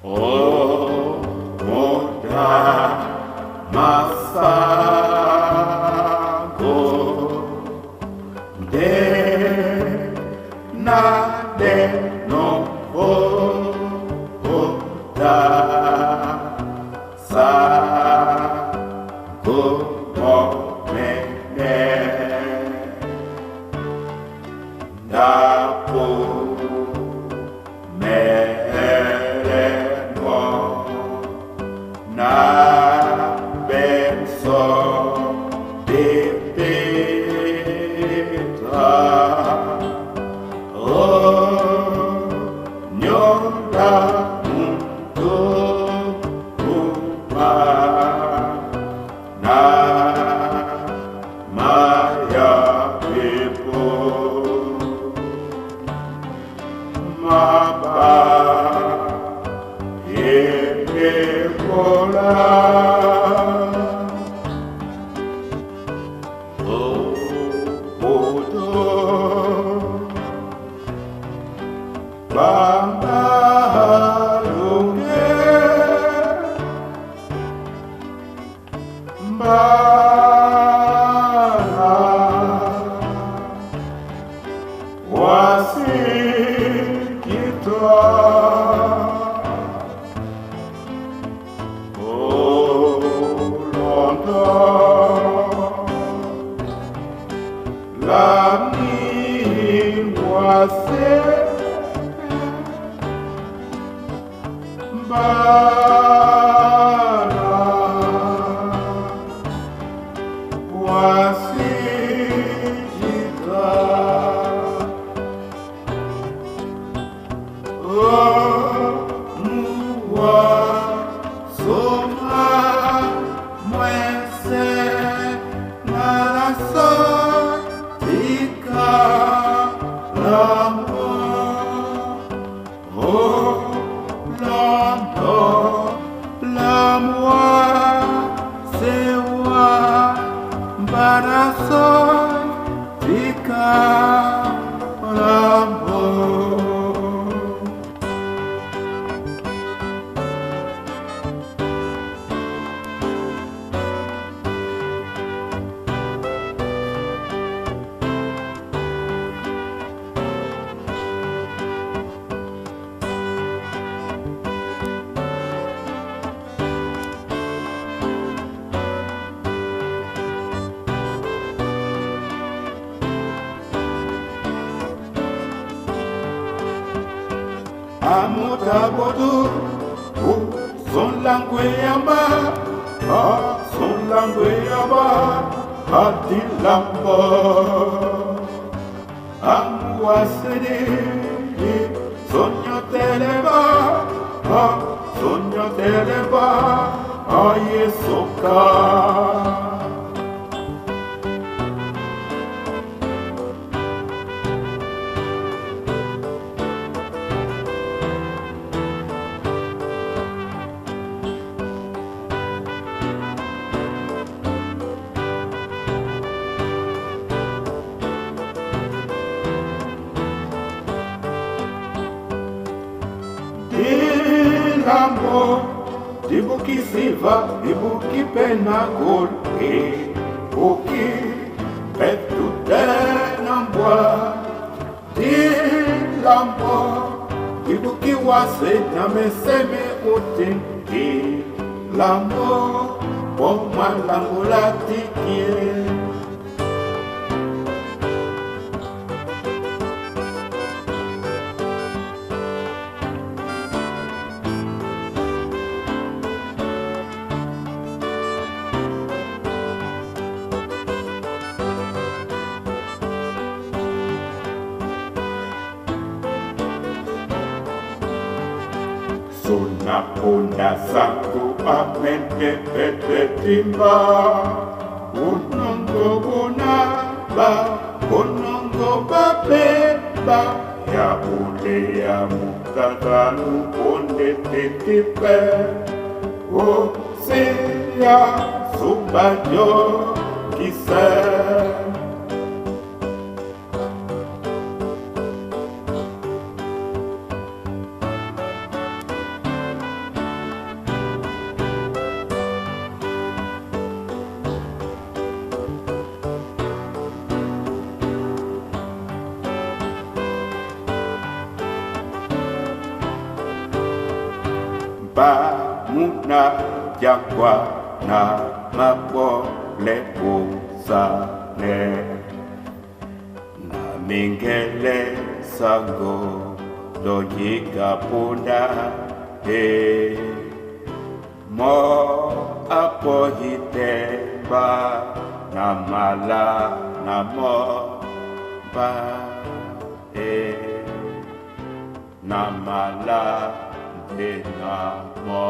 Oh, Monda, ma Sango, de nade no voda, Sango momene, dapo na benso de petra oh nyoda mundo upa na maya pepo maba oh, Odo, Bamba, Lunge, Mbara, Wasi, Kitwa. La mingua se bara wasijita oh muwa soma mwese naraso Amutabodu, son langueyamba, son langueyamba, atilamba, amuasene, sonyo teleba, ayesoka. Lambo, dibuki silva, dibuki penagol, dibuki petu denambwa, di lambo, dibuki wase nyameseme utin, di lambo, poma lambo latikie. Sona ponda sango amente pete timba. Unongo bonaba, unongo babeba. Ya ule ya mukatalu onde tetipe. O se ya subajo kise. Ba muna jakwa na mapole usane na mingele sango lojika punda mo apohite ba na mala na mo ba na mala. Benamo.